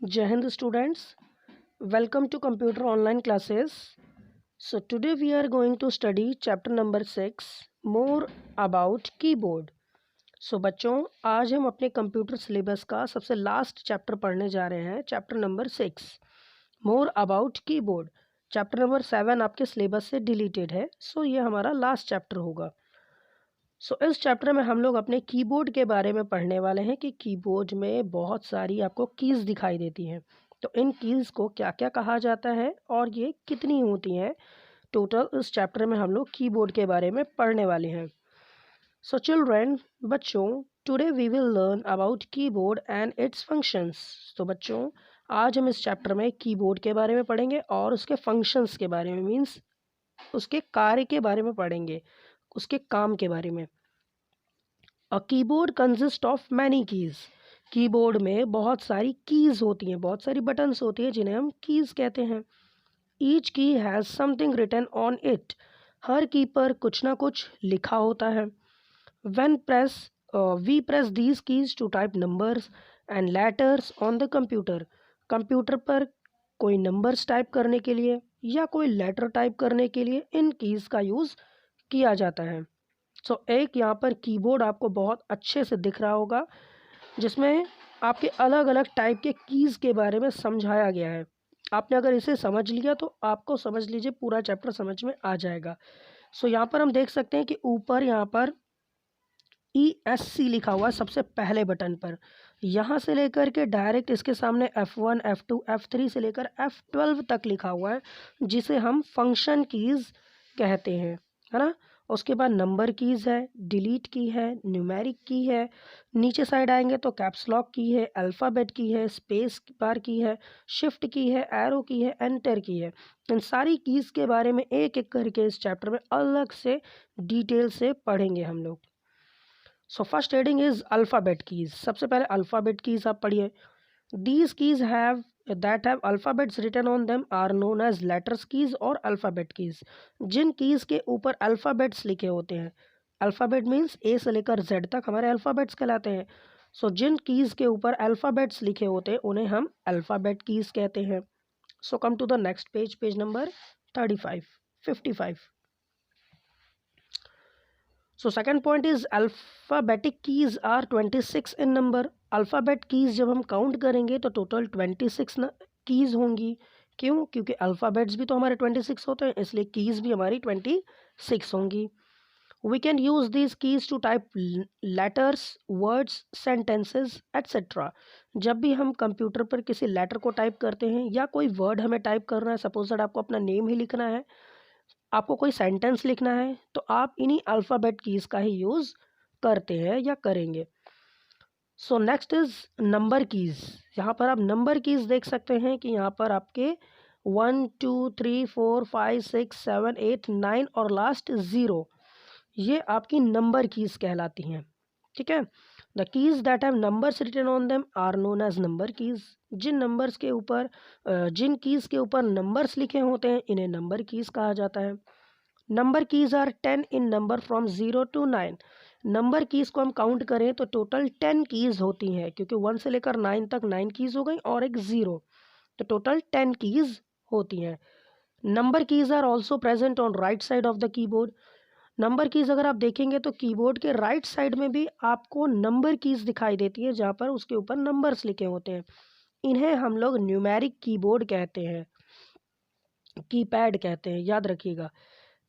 Jai Hind students, welcome to computer online classes. So today we are going to study chapter number 6 more about keyboard. So बच्चों आज हम अपने computer syllabus का सबसे last chapter पढ़ने जा रहे हैं chapter number 6 more about keyboard. Chapter number 7 आपके सिलेबस से डिलीटेड है, सो ये हमारा लास्ट चैप्टर होगा। इस चैप्टर में हम लोग अपने कीबोर्ड के बारे में पढ़ने वाले हैं कि कीबोर्ड में बहुत सारी आपको कीज़ दिखाई देती हैं। तो इन कीज़ को क्या क्या कहा जाता है और ये कितनी होती हैं, टोटल इस चैप्टर में हम लोग कीबोर्ड के बारे में पढ़ने वाले हैं। सो चिल्ड्रन, बच्चों, today we will learn about keyboard and its functions. तो बच्चों आज हम इस चैप्टर में कीबोर्ड के बारे में पढ़ेंगे और उसके फंक्शंस के बारे में, मीन्स उसके कार्य के बारे में पढ़ेंगे, उसके काम के बारे में। A keyboard consist of many keys. Keyboard में बहुत सारी कीज़ होती हैं, बहुत सारी बटन्स होती हैं जिन्हें हम कीज़ कहते हैं। Each key has something written on it. हर की पर कुछ ना कुछ लिखा होता है। When we press these keys to type numbers and letters on the computer. Computer पर कोई नंबर्स टाइप करने के लिए या कोई लेटर टाइप करने के लिए इन कीज़ का यूज़ किया जाता है। एक यहाँ पर कीबोर्ड आपको बहुत अच्छे से दिख रहा होगा जिसमें आपके अलग अलग टाइप के कीज़ के बारे में समझाया गया है। आपने अगर इसे समझ लिया तो आपको समझ लीजिए पूरा चैप्टर समझ में आ जाएगा। यहाँ पर हम देख सकते हैं कि ऊपर यहाँ पर ESC लिखा हुआ है सबसे पहले बटन पर। यहाँ से लेकर के डायरेक्ट इसके सामने F1, F2, F3 से लेकर F12 तक लिखा हुआ है जिसे हम फंक्शन कीज़ कहते हैं, है ना। उसके बाद नंबर कीज़ है, डिलीट की है, न्यूमेरिक की है, नीचे साइड आएंगे तो कैप्स लॉक की है, अल्फ़ाबेट की है, स्पेस बार की है, शिफ्ट की है, एरो की है, एंटर की है। इन सारी कीज़ के बारे में एक एक करके इस चैप्टर में अलग से डिटेल से पढ़ेंगे हम लोग। First heading is alphabet keys. सबसे पहले अल्फ़ाबेट कीज़ आप पढ़िए। These keys have that have alphabets written on them are known as letters keys और अल्फ़ाबेट कीज़। जिन कीज़ के ऊपर अल्फ़ाबेट्स लिखे होते हैं, अल्फ़ाबेट मीन्स ए से लेकर जेड तक हमारे अल्फ़ाबेट्स कहलाते हैं। जिन कीज़ के ऊपर अल्फ़ाबेट्स लिखे होते हैं उन्हें हम अल्फ़ाबेट कीज़ कहते हैं। Come to the next page, page number 55। Second point is alphabetic keys are 26 in number. Alphabet keys जब हम काउंट करेंगे तो टोटल 26 कीज़ होंगी। क्यों? क्योंकि अल्फ़ाबेट्स भी तो हमारे 26 होते हैं, इसलिए कीज़ भी हमारी 26 होंगी। We can use this keys to type letters, words, sentences etcetera. जब भी हम कंप्यूटर पर किसी लेटर को टाइप करते हैं या कोई वर्ड हमें टाइप करना है, सपोज दैट आपको अपना नेम ही लिखना है, आपको कोई सेंटेंस लिखना है, तो आप इन्हीं अल्फ़ाबेट कीज़ का ही यूज़ करते हैं या करेंगे। Next is number keys. यहाँ पर आप नंबर कीज़ देख सकते हैं कि यहाँ पर आपके 1 2 3 4 5 6 7 8 9 और लास्ट 0, ये आपकी नंबर कीज़ कहलाती हैं। ठीक है। The keys that have numbers written on them are known as number keys. जिन नंबर्स के ऊपर जिन कीज़ के ऊपर नंबर्स लिखे होते हैं इन्हें नंबर कीज़ कहा जाता है। Number keys are 10 in number from 0 to 9। Number keys को हम काउंट करें तो टोटल 10 कीज़ होती हैं, क्योंकि 1 से लेकर 9 तक 9 कीज़ हो गई और एक 0, तो टोटल 10 कीज़ होती हैं। Number keys are also present on right side of the keyboard. Number keys अगर आप देखेंगे तो कीबोर्ड के राइट साइड में भी आपको नंबर कीज़ दिखाई देती है जहाँ पर उसके ऊपर नंबर्स लिखे होते हैं। इन्हें हम लोग न्यूमेरिक कीबोर्ड कहते हैं, कीपैड कहते हैं, याद रखिएगा।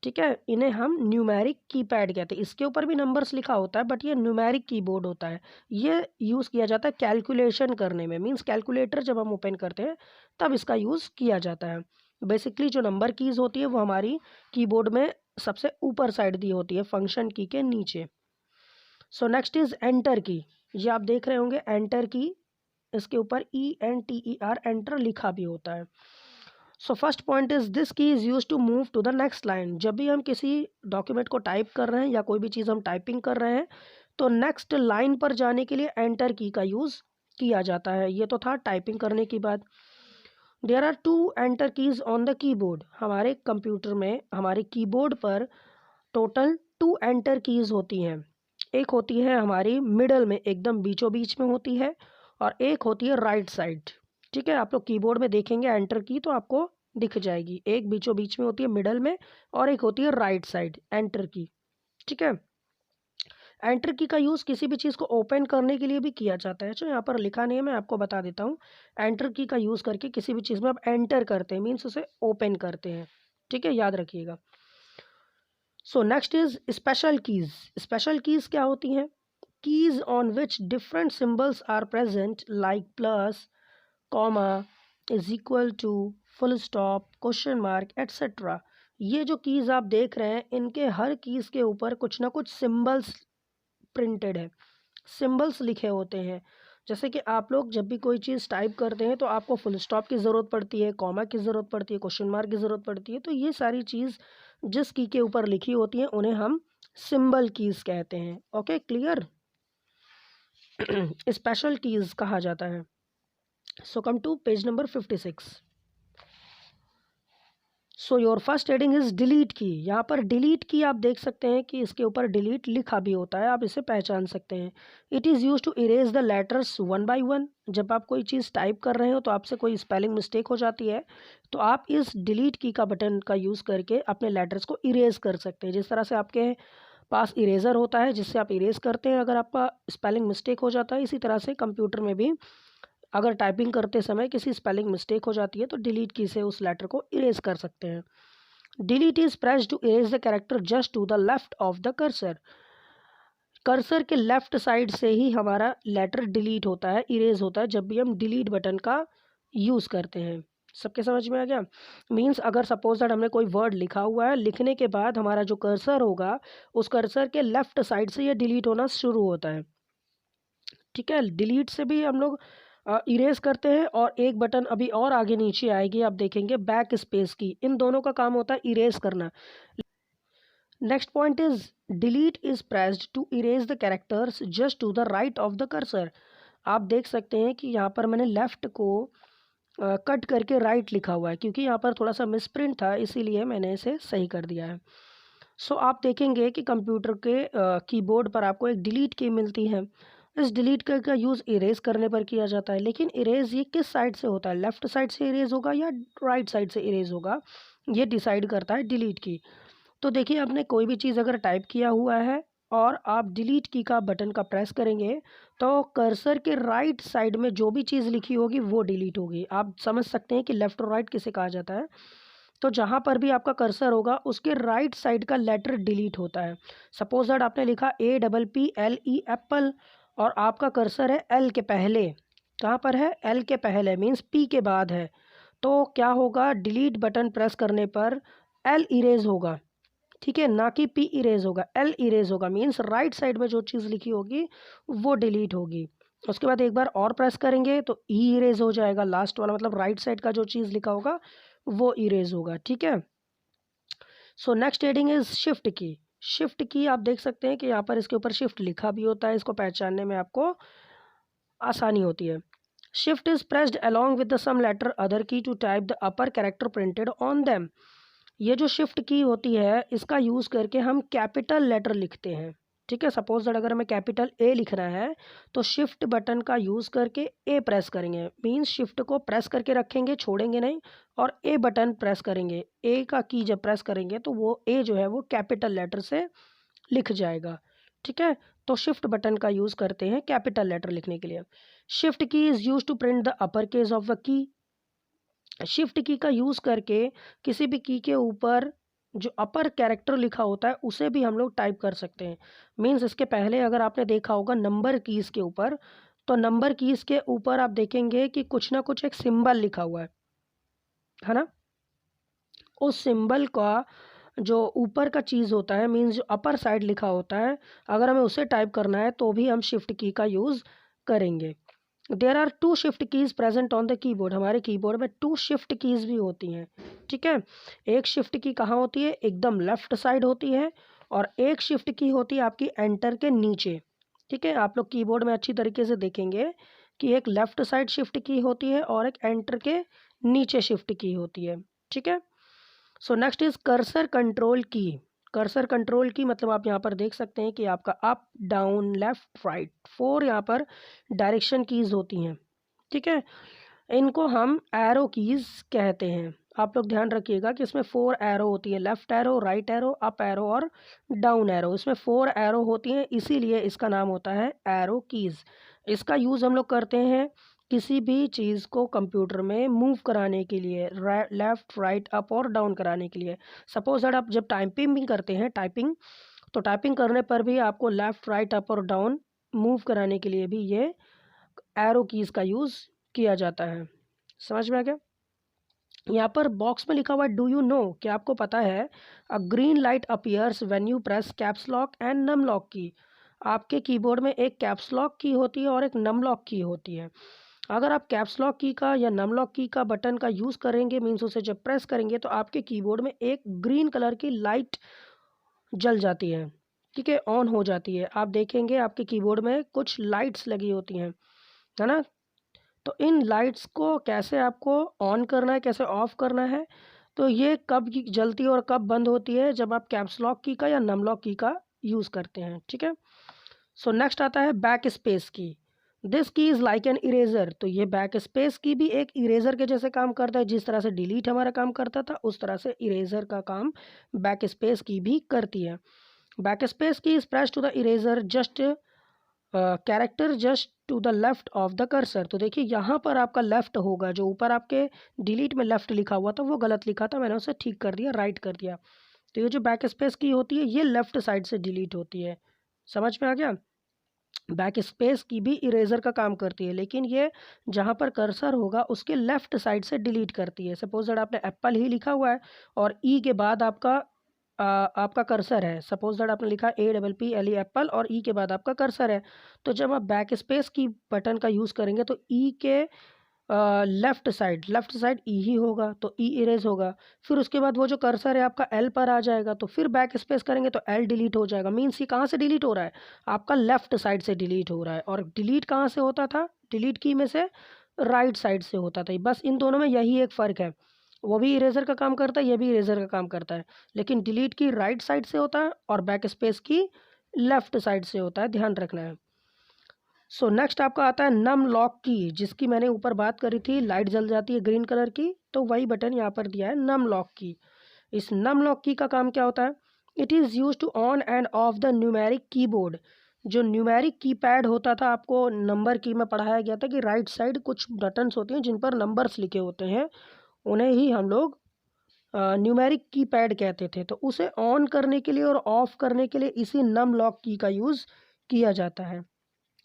ठीक है, इन्हें हम न्यूमेरिक कीपैड कहते हैं। इसके ऊपर भी नंबर्स लिखा होता है बट ये न्यूमेरिक कीबोर्ड होता है। ये यूज़ किया जाता है कैलकुलेशन करने में, मींस कैलकुलेटर जब हम ओपन करते हैं तब इसका यूज़ किया जाता है। बेसिकली जो नंबर कीज़ होती है वो हमारी कीबोर्ड में सबसे ऊपर साइड दी होती है, फंक्शन की के नीचे। नेक्स्ट इज एंटर की। ये आप देख रहे होंगे एंटर की, इसके ऊपर ENTER एंटर लिखा भी होता है। First point is this key is use to move to the next line. जब भी हम किसी डॉक्यूमेंट को टाइप कर रहे हैं या कोई भी चीज़ हम टाइपिंग कर रहे हैं तो नेक्स्ट लाइन पर जाने के लिए एंटर की का यूज़ किया जाता है। ये तो था टाइपिंग करने की बात। There are 2 enter keys on the keyboard. हमारे कंप्यूटर में, हमारे कीबोर्ड पर टोटल 2 एंटर कीज होती हैं। एक होती है हमारी मिडल में, एकदम बीचों बीच में होती है, और एक होती है राइट साइड। ठीक है, आप लोग कीबोर्ड में देखेंगे एंटर की तो आपको दिख जाएगी, एक बीचों बीच में होती है मिडल में, और एक होती है राइट साइड एंटर की। ठीक है, एंटर की का यूज़ किसी भी चीज़ को ओपन करने के लिए भी किया जाता है। जो यहाँ पर लिखा नहीं है, मैं आपको बता देता हूँ। एंटर की का यूज़ करके किसी भी चीज़ में आप एंटर करते हैं, मीन्स उसे ओपन करते हैं। ठीक है, याद रखिएगा। So next is special keys. Special keys क्या होती हैं? Keys on which different symbols are present, like plus, comma, is equal to, full stop, question mark, etcetera. ये जो कीज आप देख रहे हैं, इनके हर कीज के ऊपर कुछ ना कुछ सिंबल्स प्रिंटेड है, सिंबल्स लिखे होते हैं। जैसे कि आप लोग जब भी कोई चीज़ टाइप करते हैं तो आपको फुल स्टॉप की ज़रूरत पड़ती है, कॉमा की ज़रूरत पड़ती है, क्वेश्चन मार्क की ज़रूरत पड़ती है। तो ये सारी चीज़ जिस की के ऊपर लिखी होती हैं उन्हें हम सिंबल कीज़ कहते हैं। Okay, clear? स्पेशल कीज़ कहा जाता है। So come to page number 56। So your first heading is delete key. यहाँ पर डिलीट की आप देख सकते हैं कि इसके ऊपर डिलीट लिखा भी होता है, आप इसे पहचान सकते हैं। It is use to erase the letters one by one. जब आप कोई चीज़ टाइप कर रहे हो तो आपसे कोई स्पेलिंग मिस्टेक हो जाती है, तो आप इस डिलीट की का बटन का यूज़ करके अपने लेटर्स को इरेज कर सकते हैं। जिस तरह से आपके पास इरेज़र होता है जिससे आप इरेज करते हैं अगर आपका स्पेलिंग मिस्टेक हो जाता है, इसी तरह से कंप्यूटर में भी अगर टाइपिंग करते समय किसी स्पेलिंग मिस्टेक हो जाती है तो डिलीट की से उस लेटर को इरेज कर सकते हैं। Delete is press to erase the character just to the left of the cursor. Cursor के लेफ्ट साइड से ही हमारा लेटर डिलीट होता है, इरेज होता है, जब भी हम डिलीट बटन का यूज़ करते हैं। सबके समझ में आ गया? मीन्स अगर सपोज दैट हमने कोई वर्ड लिखा हुआ है, लिखने के बाद हमारा जो कर्सर होगा उस कर्सर के लेफ्ट साइड से ये डिलीट होना शुरू होता है। ठीक है, डिलीट से भी हम लोग इरेज करते हैं, और एक बटन अभी और आगे नीचे आएगी, आप देखेंगे बैक स्पेस की। इन दोनों का काम होता है इरेज करना। Next point is delete is pressed to erase the characters just to the right of the cursor. आप देख सकते हैं कि यहाँ पर मैंने लेफ्ट को कट करके राइट लिखा हुआ है, क्योंकि यहाँ पर थोड़ा सा मिसप्रिंट था, इसीलिए मैंने इसे सही कर दिया है। सो आप देखेंगे कि कंप्यूटर के कीबोर्ड पर आपको एक डिलीट की मिलती है। इस डिलीट का यूज़ इरेज करने पर किया जाता है, लेकिन इरेज ये किस साइड से होता है? लेफ्ट साइड से इरेज होगा या राइट साइड से इरेज होगा, ये डिसाइड करता है डिलीट की। तो देखिए, आपने कोई भी चीज़ अगर टाइप किया हुआ है और आप डिलीट की का बटन का प्रेस करेंगे तो कर्सर के राइट साइड में जो भी चीज़ लिखी होगी वो डिलीट होगी। आप समझ सकते हैं कि लेफ़्ट और राइट किसे कहा जाता है। तो जहाँ पर भी आपका कर्सर होगा उसके राइट साइड का लेटर डिलीट होता है। सपोज दैट आपने लिखा APPLE एप्पल, और आपका कर्सर है एल के पहले। कहाँ पर है? एल के पहले, मीन्स पी के बाद है। तो क्या होगा? डिलीट बटन प्रेस करने पर एल इरेज होगा, ठीक है, ना कि पी इरेज होगा, एल इरेज होगा। मीन्स राइट साइड में जो चीज़ लिखी होगी वो डिलीट होगी। उसके बाद एक बार और प्रेस करेंगे तो ई इरेज हो जाएगा, लास्ट वाला, मतलब राइट साइड का जो चीज़ लिखा होगा वो इरेज होगा। ठीक है, सो नेक्स्ट हेडिंग इज शिफ्ट की। शिफ्ट की आप देख सकते हैं कि यहाँ पर इसके ऊपर शिफ्ट लिखा भी होता है, इसको पहचानने में आपको आसानी होती है। Shift is pressed along with the some letter other key to type the upper character printed on them. ये जो शिफ्ट की होती है इसका यूज़ करके हम कैपिटल लेटर लिखते हैं। ठीक है, सपोज दैट अगर हमें कैपिटल ए लिखना है तो शिफ्ट बटन का यूज़ करके ए प्रेस करेंगे, मीन्स शिफ्ट को प्रेस करके रखेंगे, छोड़ेंगे नहीं, और ए बटन प्रेस करेंगे। ए का की जब प्रेस करेंगे तो वो ए जो है वो कैपिटल लेटर से लिख जाएगा। ठीक है, तो शिफ्ट बटन का यूज़ करते हैं कैपिटल लेटर लिखने के लिए। Shift key is use to print the upper case of the key. Shift key का यूज़ करके किसी भी की के ऊपर जो अपर कैरेक्टर लिखा होता है उसे भी हम लोग टाइप कर सकते हैं। मीन्स इसके पहले अगर आपने देखा होगा नंबर कीज़ के ऊपर, तो नंबर कीज़ के ऊपर आप देखेंगे कि कुछ ना कुछ एक सिंबल लिखा हुआ है ना? उस सिंबल का जो ऊपर का चीज़ होता है, मीन्स जो अपर साइड लिखा होता है, अगर हमें उसे टाइप करना है तो भी हम शिफ्ट की का यूज़ करेंगे। There are 2 shift keys present on the keyboard. हमारे कीबोर्ड में 2 शिफ्ट कीज़ भी होती हैं। ठीक है, एक शिफ्ट की कहाँ होती है? एकदम लेफ्ट साइड होती है, और एक शिफ्ट की होती है आपकी एंटर के नीचे। ठीक है, आप लोग कीबोर्ड में अच्छी तरीके से देखेंगे कि एक लेफ्ट साइड शिफ्ट की होती है और एक एंटर के नीचे शिफ्ट की होती है। ठीक है, सो नेक्स्ट इज कर्सर कंट्रोल की। कर्सर कंट्रोल की मतलब आप यहाँ पर देख सकते हैं कि आपका अप, डाउन, लेफ्ट, राइट, 4 यहाँ पर डायरेक्शन कीज़ होती हैं। ठीक है, इनको हम एरो कीज़ कहते हैं। आप लोग ध्यान रखिएगा कि इसमें 4 एरो होती है, left arrow, right arrow, up arrow और डाउन एरो। इसमें 4 एरो होती हैं, इसीलिए इसका नाम होता है एरो कीज़। इसका यूज़ हम लोग करते हैं किसी भी चीज़ को कंप्यूटर में मूव कराने के लिए, लेफ़्ट, राइट, अप और डाउन कराने के लिए। सपोज़ दैट आप जब टाइपिंग भी करते हैं, तो टाइपिंग करने पर भी आपको लेफ़्ट, राइट, अप और डाउन मूव कराने के लिए भी ये एरो कीज़ का यूज़ किया जाता है। समझ में आ गया? यहाँ पर बॉक्स में लिखा हुआ है, डू यू नो, क्या आपको पता है, a green light appears when you press caps lock and num lock key. आपके कीबोर्ड में एक कैप्स लॉक की होती है और एक नम लॉक की होती है। अगर आप कैप्स लॉक की का या नम लॉक की का बटन का यूज़ करेंगे, मीन्स उसे जब प्रेस करेंगे तो आपके कीबोर्ड में एक ग्रीन कलर की लाइट जल जाती है, ठीक है, ऑन हो जाती है। आप देखेंगे आपके कीबोर्ड में कुछ लाइट्स लगी होती हैं, है ना। तो इन लाइट्स को कैसे आपको ऑन करना है, कैसे ऑफ करना है, तो ये कब जलती है और कब बंद होती है, जब आप कैप्स लॉक की का या नम लॉक की का यूज़ करते हैं, ठीक है। सो नेक्स्ट आता है बैक स्पेस की। This key is like an eraser. तो ये बैक स्पेस की भी एक इरेजर के जैसे काम करता है। जिस तरह से डिलीट हमारा काम करता था, उस तरह से इरेजर का काम बैक स्पेस की भी करती है। Back space key is press to the eraser just character just to the left of the cursor. तो देखिए यहाँ पर आपका लेफ्ट होगा, जो ऊपर आपके डिलीट में लेफ्ट लिखा हुआ था वो गलत लिखा था, मैंने उसे ठीक कर दिया, राइट कर दिया। तो ये जो बैक स्पेस की होती है ये लेफ्ट साइड से डिलीट होती है। समझ में आ गया? बैक स्पेस की भी इरेजर का काम करती है, लेकिन ये जहाँ पर कर्सर होगा उसके लेफ्ट साइड से डिलीट करती है। सपोज दैट आपने एप्पल ही लिखा हुआ है और ई के बाद आपका कर्सर है। सपोज दैट आपने लिखा APPLE एप्पल और ई के बाद आपका कर्सर है। तो जब आप बैक स्पेस की बटन का यूज़ करेंगे तो ई के लेफ्ट साइड ई ही होगा, तो ई इरेज होगा। फिर उसके बाद वो जो कर्सर है आपका एल पर आ जाएगा, तो फिर बैक स्पेस करेंगे तो एल डिलीट हो जाएगा। मीन्स ये कहाँ से डिलीट हो रहा है, आपका लेफ्ट साइड से डिलीट हो रहा है। और डिलीट कहाँ से होता था, डिलीट की में से राइट साइड से होता था। बस इन दोनों में यही एक फ़र्क है, वो भी इरेजर का काम करता है, ये भी इरेजर का काम करता है, लेकिन डिलीट की राइट साइड से होता है और बैक स्पेस की लेफ्ट साइड से होता है, ध्यान रखना है। सो नेक्स्ट आपका आता है नम लॉक की, जिसकी मैंने ऊपर बात करी थी, लाइट जल जाती है ग्रीन कलर की, तो वही बटन यहाँ पर दिया है, नम लॉक की। इस नम लॉक की का काम क्या होता है, it is use to on and off the numeric keyboard. जो न्यूमेरिक कीपैड होता था, आपको नंबर की में पढ़ाया गया था कि राइट साइड कुछ बटन्स होती हैं जिन पर नंबर्स लिखे होते हैं, उन्हें ही हम लोग न्यूमेरिक कीपैड कहते थे। तो उसे ऑन करने के लिए और ऑफ करने के लिए इसी नम लॉक की का यूज़ किया जाता है,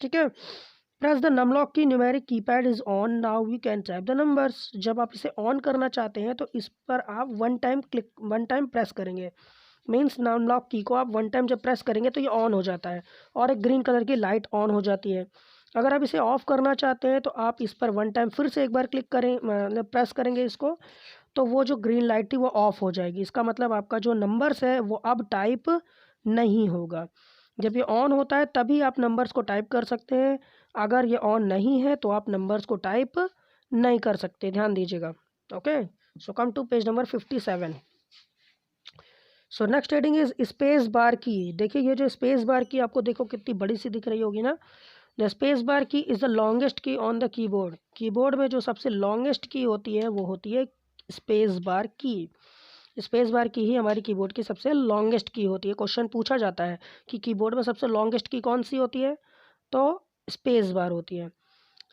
ठीक है। Press the num lock key, numeric keypad is on, now we can type the numbers. जब आप इसे ऑन करना चाहते हैं तो इस पर आप वन टाइम प्रेस करेंगे। मीन्स नम लॉक की को आप वन टाइम जब प्रेस करेंगे तो ये ऑन हो जाता है और एक ग्रीन कलर की लाइट ऑन हो जाती है। अगर आप इसे ऑफ करना चाहते हैं तो आप इस पर वन टाइम फिर से एक बार क्लिक करें, मतलब प्रेस करेंगे इसको, तो वो जो ग्रीन लाइट थी वो ऑफ हो जाएगी। इसका मतलब आपका जो नंबर्स है वो अब टाइप नहीं होगा। जब ये ऑन होता है तभी आप नंबर्स को टाइप कर सकते हैं, अगर ये ऑन नहीं है तो आप नंबर्स को टाइप नहीं कर सकते, ध्यान दीजिएगा। Okay, so come to page number 57। So next heading is space bar key. देखिए ये जो स्पेस बार की आपको देखो कितनी बड़ी सी दिख रही होगी ना। द स्पेस बार की is the longest key on the keyboard. Keyboard में जो सबसे लॉन्गेस्ट की होती है वो होती है स्पेस बार की। स्पेस बार की ही हमारी कीबोर्ड की सबसे लॉन्गेस्ट की होती है। क्वेश्चन पूछा जाता है कि कीबोर्ड में सबसे लॉन्गेस्ट की कौन सी होती है, तो स्पेस बार होती है।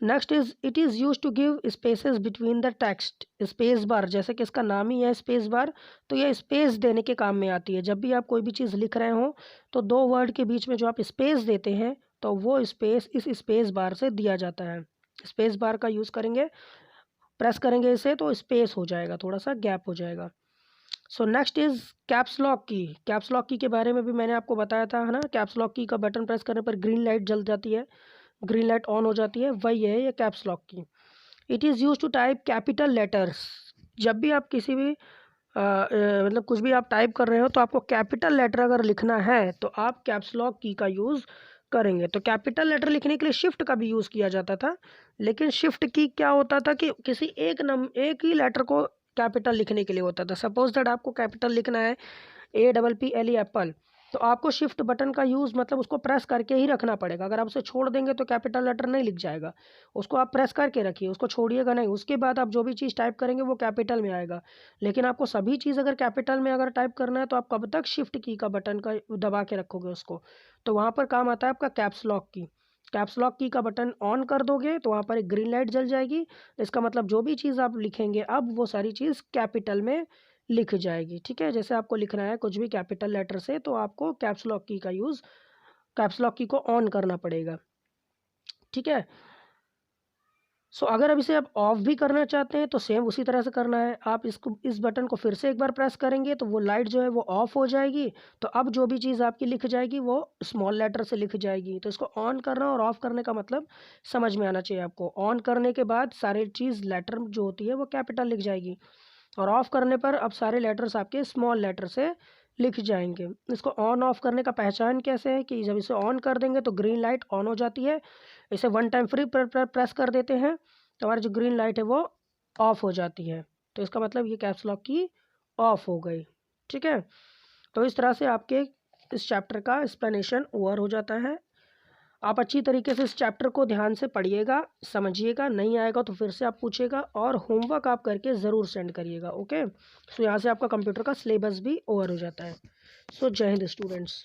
Next is it is use to give spaces between the text. Space bar, जैसे कि इसका नाम ही है स्पेस बार, तो ये स्पेस देने के काम में आती है। जब भी आप कोई भी चीज़ लिख रहे हो तो दो वर्ड के बीच में जो आप स्पेस देते हैं तो वो स्पेस इस स्पेस बार से दिया जाता है। स्पेस बार का यूज़ करेंगे, प्रेस करेंगे इसे तो स्पेस हो जाएगा, थोड़ा सा गैप हो जाएगा। So next is caps lock की। कैप्स लॉक की के बारे में भी मैंने आपको बताया था, है ना। कैप्स लॉक की का बटन प्रेस करने पर ग्रीन लाइट जल जाती है, ग्रीन लाइट ऑन हो जाती है, वही है ये caps lock key. It is use to type capital letters. जब भी आप किसी भी मतलब कुछ भी आप टाइप कर रहे हो तो आपको कैपिटल लेटर अगर लिखना है तो आप कैप्स लॉक की का यूज़ करेंगे। तो कैपिटल लेटर लिखने के लिए शिफ्ट का भी यूज़ किया जाता था, लेकिन शिफ्ट की क्या होता था कि किसी एक ही लेटर को कैपिटल लिखने के लिए होता था। सपोज दैट आपको कैपिटल लिखना है APPLE एप्पल, तो आपको शिफ्ट बटन का यूज़ मतलब उसको प्रेस करके ही रखना पड़ेगा। अगर आप उसे छोड़ देंगे तो कैपिटल लेटर नहीं लिख जाएगा। उसको आप प्रेस करके रखिए, उसको छोड़िएगा नहीं। उसके बाद आप जो भी चीज़ टाइप करेंगे वो कैपिटल में आएगा। लेकिन आपको सभी चीज़ अगर कैपिटल में अगर टाइप करना है तो आप कब तक शिफ्ट की का बटन का दबा के रखोगे उसको। तो वहाँ पर काम आता है आपका कैप्स लॉक की। कैप्स लॉक की का बटन ऑन कर दोगे तो वहाँ पर एक ग्रीन लाइट जल जाएगी। इसका मतलब जो भी चीज़ आप लिखेंगे अब वो सारी चीज़ कैपिटल में लिख जाएगी। ठीक है, जैसे आपको लिखना है कुछ भी कैपिटल लेटर से तो आपको कैप्स लॉक की का यूज़ कैप्स लॉक की को ऑन करना पड़ेगा। ठीक है, सो अगर अब इसे आप ऑफ भी करना चाहते हैं तो सेम उसी तरह से करना है। आप इसको इस बटन को फिर से एक बार प्रेस करेंगे तो वो लाइट जो है वो ऑफ हो जाएगी। तो अब जो भी चीज़ आपकी लिख जाएगी वो स्मॉल लेटर से लिख जाएगी। तो इसको ऑन करना और ऑफ करने का मतलब समझ में आना चाहिए आपको। ऑन करने के बाद सारी चीज़ लेटर जो होती है वो कैपिटल लिख जाएगी और ऑफ करने पर अब सारे लेटर्स आपके स्मॉल लेटर से लिख जाएंगे। इसको ऑन ऑफ करने का पहचान कैसे है कि जब इसे ऑन कर देंगे तो ग्रीन लाइट ऑन हो जाती है। इसे वन टाइम फ्री प्रेस कर देते हैं तो हमारी जो ग्रीन लाइट है वो ऑफ हो जाती है। तो इसका मतलब ये कैप्स लॉक की ऑफ हो गई। ठीक है, तो इस तरह से आपके इस चैप्टर का एक्सप्लेनेशन ओवर हो जाता है। आप अच्छी तरीके से इस चैप्टर को ध्यान से पढ़िएगा, समझिएगा। नहीं आएगा तो फिर से आप पूछिएगा और होमवर्क आप करके ज़रूर सेंड करिएगा। ओके, सो यहाँ से आपका कंप्यूटर का सिलेबस भी ओवर हो जाता है। सो जय हिंद स्टूडेंट्स।